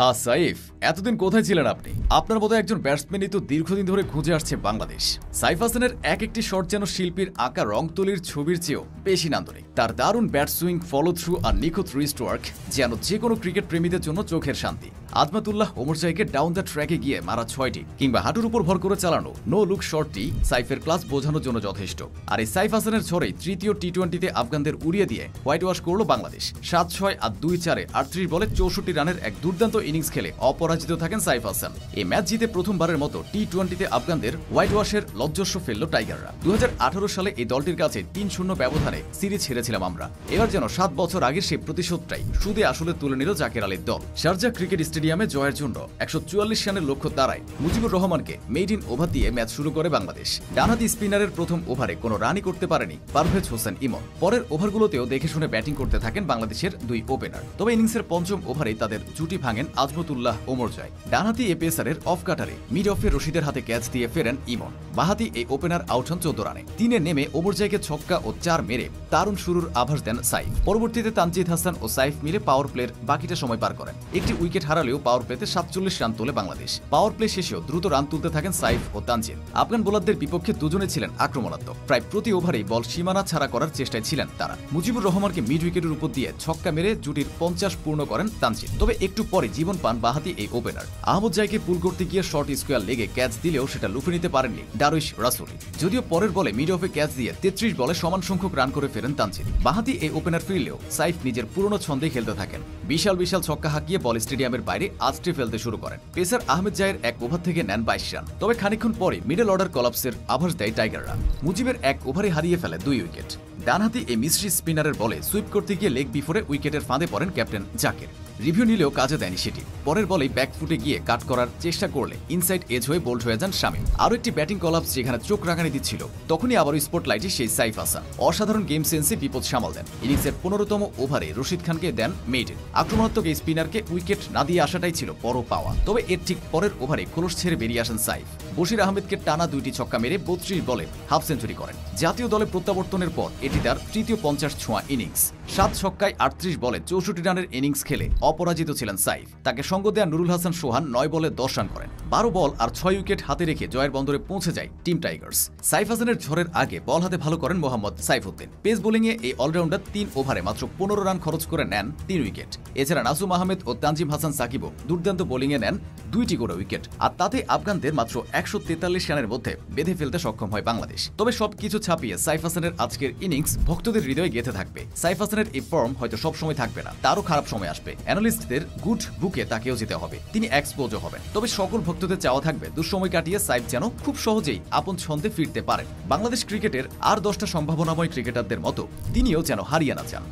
সাইফ, এতদিন কোথায় ছিলেন আপনি? আপনার মতো একজন ব্যাটসম্যানই তো দীর্ঘদিন ধরে খুঁজে আসছে বাংলাদেশ। সাইফ হাসানের এক একটি শট যেন শিল্পীর আঁকা রং তুলির ছবির চেয়েও বেশি নান্দনিক। তার দারুণ ব্যাট সুইং, ফলো থ্রু আর নিখুঁত রিস্ট ওয়ার্ক যেন যে কোনো ক্রিকেট প্রেমীদের জন্য চোখের শান্তি। আজমাতুল্লাহ ওমরজাইকে ডাউন দ্য ট্র্যাকে গিয়ে মারা 6টি কিংবা হাঁটুর উপর ভর করে চালানো নো লুক শটটি সাইফের ক্লাস বোঝানোর জন্য যথেষ্ট। আর এই সাইফ হাসানের ঝড়েই তৃতীয় টি-20তে আফগানদের উড়িয়ে দিয়ে হোয়াইট ওয়াশ করল বাংলাদেশ। 7-6 আর 2-4-এ 38 বলে 64 রানের এক দুর্দান্ত ইনিংস খেলে অপরাজিত থাকেন সাইফ হাসান। এই ম্যাচ জিতে প্রথমবারের মতো টি-20তে আফগানদের হোয়াইট ওয়াশের লজ্জস্ব ফেলল টাইগাররা। 2018 সালে এই দলটির কাছে 3-0 ব্যবধানে সিরিজ হেরেছিলাম আমরা। এবার যেন 7 বছর আগের সেই প্রতিশোধটাই সুদে আসলে তুলে নিল জাকের আলীর দল। শারজাহ ক্রিকেট স্টেডিয়ামে জয়ের জন্য 144 রানের লক্ষ্য তারায় মুজিবুর রহমানকে মেড ইন ওভার দিয়ে ম্যাচ শুরু করে বাংলাদেশ। ডানহাতি স্পিনারের প্রথম ওভারে কোনো রানই করতে পারেনি পারভেজ হোসেন ইমন। পরের ওভারগুলোতেও দেখে শুনে ব্যাটিং করতে থাকেন বাংলাদেশের দুই ওপেনার। তবে ইনিংসের পঞ্চম ওভারেই তাদের জুটি ভাঙেন আজমতুল্লাহ ওমরজাই। ডানহাতি এ পেসারের অফ কাটারে মিড অফে রশিদের হাতে ক্যাচ দিয়ে ফেরেন ইমন। বাহাতি এই ওপেনার আউট হন 14 রানে। 3-এ নেমে ওমরজাইকে ছক্কা ও 4 মেরে দারুণ শুরুর আভাস দেন সাইফ। পরবর্তীতে তানজিদ হাসান ও সাইফ মিলে পাওয়ার প্লের বাকিটা সময় পার করেন। একটি উইকেট হারালেও পাওয়ার প্লেতে 47 রান তোলে বাংলাদেশ। পাওয়ার প্লে শেষেও দ্রুত রান তুলতে থাকেন সাইফ ও তানজিদ। আফগান বোলারদের বিপক্ষে দুজনে ছিলেন আক্রমণাত্মক। প্রায় প্রতি ওভারেই বল সীমানা ছাড়া করার চেষ্টায় ছিলেন তারা। মুজিবুর রহমানকে মিড উইকেটের উপর দিয়ে ছক্কা মেরে জুটির 50 পূর্ণ করেন তানজিদ। তবে একটু পরে জীবন পান বাহাতি এই ওপেনার। আহমদ জাইকে পুল করতে গিয়ে শর্ট স্কোয়ার লেগে ক্যাচ দিলেও সেটা লুফে নিতে পারেননি দারুইশ রাসুলি। যদিও পরের বলে মিড অফে ক্যাচ দিয়ে 33 বলে সমান সংখ্যক রান করে ফেরেন তানজিদ। বাহাতি এই ওপেনার ফিরলেও সাইফ নিজের পুরনো ছন্দে খেলতে থাকেন। বিশাল বিশাল ছক্কা হাঁকিয়ে বল স্টেডিয়ামের বাইরে আছড়ে ফেলতে শুরু করেন। পেসার আহমেদ জায়ের এক ওভার থেকে নেন 22 রান। তবে খানিকক্ষণ পরে মিডল অর্ডার কলাপসের আভাস দেয় টাইগাররা। মুজিবের এক ওভারে হারিয়ে ফেলে 2 উইকেট। ডানহাতি এই মিস্ট্রি স্পিনারের বলে সুইপ করতে গিয়ে লেগ বিফোরে উইকেটের ফাঁদে পড়েন ক্যাপ্টেন জাকের। রিভিউ নিলেও কাজে দেয়নি সেটি। পরের বলেই ব্যাকফুটে গিয়ে কাট করার চেষ্টা করলে ইনসাইড এজ হয়ে বোল্ড হয়ে যান শামীম। আরও একটি ব্যাটিং কলাপস যেখানে চোখ রাঙানি দিচ্ছিল, তখনই আবারও স্পটলাইটে সেই সাইফ হাসান অসাধারণ গেম সেন্সে বিপদ সামাল দেন। ইনিংসের 15তম ওভারে রশিদ খানকে দেন মেইডেন। আক্রমণাত্মক এই স্পিনারকে উইকেট না দিয়ে আসাটাই ছিল বড় পাওয়া। তবে এর ঠিক পরের ওভারে খোলস ছেড়ে বেরিয়ে আসেন সাইফ। বশির আহমেদকে টানা 2টি ছক্কা মেরে 32 বলে হাফ সেঞ্চুরি করেন। জাতীয় দলে প্রত্যাবর্তনের পর এটি তার তৃতীয় 50 ছোঁয়া ইনিংস। 7 ছক্কায় 38 বলে 64 রানের ইনিংস খেলে অপরাজিত ছিলেন সাইফ। তাকে সঙ্গ দেয়া নুরুল হাসান সোহান 9 বলে 10 রান করেন। 12 বল আর 6 উইকেট হাতে রেখে জয়ের বন্দরে পৌঁছে যায় টিম টাইগার্স। সাইফ হাসানের ঝড়ের আগে বল হাতে ভালো করেন মোহাম্মদ সাইফুদ্দিন। পেস বোলিংয়ে এই অলরাউন্ডার 3 ওভারে মাত্র 15 রান খরচ করে নেন 3 উইকেট। এছাড়া নাসুম আহমেদ ও তানজিম হাসান সাকিবও দুর্দান্ত বোলিংয়ে নেন 2টি করে উইকেট। আর তাতে আফগানদের মাত্র 143 রানের মধ্যে বেঁধে ফেলতে সক্ষম হয় বাংলাদেশ। তবে সবকিছু ছাপিয়ে সাইফ হাসানের আজকের ইনিংস ভক্তদের হৃদয়ে গেঁথে থাকবে। সাইফ হাসানের এই ফর্ম হয়তো সবসময় থাকবে না, তারও খারাপ সময় আসবে। অ্যানালিস্টদের গুড বুকে তাকেও যেতে হবে, তিনি এক্সপোজও হবেন। তবে সকল ভক্তদের চাওয়া থাকবে দুঃসময় কাটিয়ে সাইফ যেন খুব সহজেই আপন ছন্দে ফিরতে পারেন। বাংলাদেশ ক্রিকেটের আর 10টা সম্ভাবনাময় ক্রিকেটারদের মতো তিনিও যেন হারিয়ে না যান।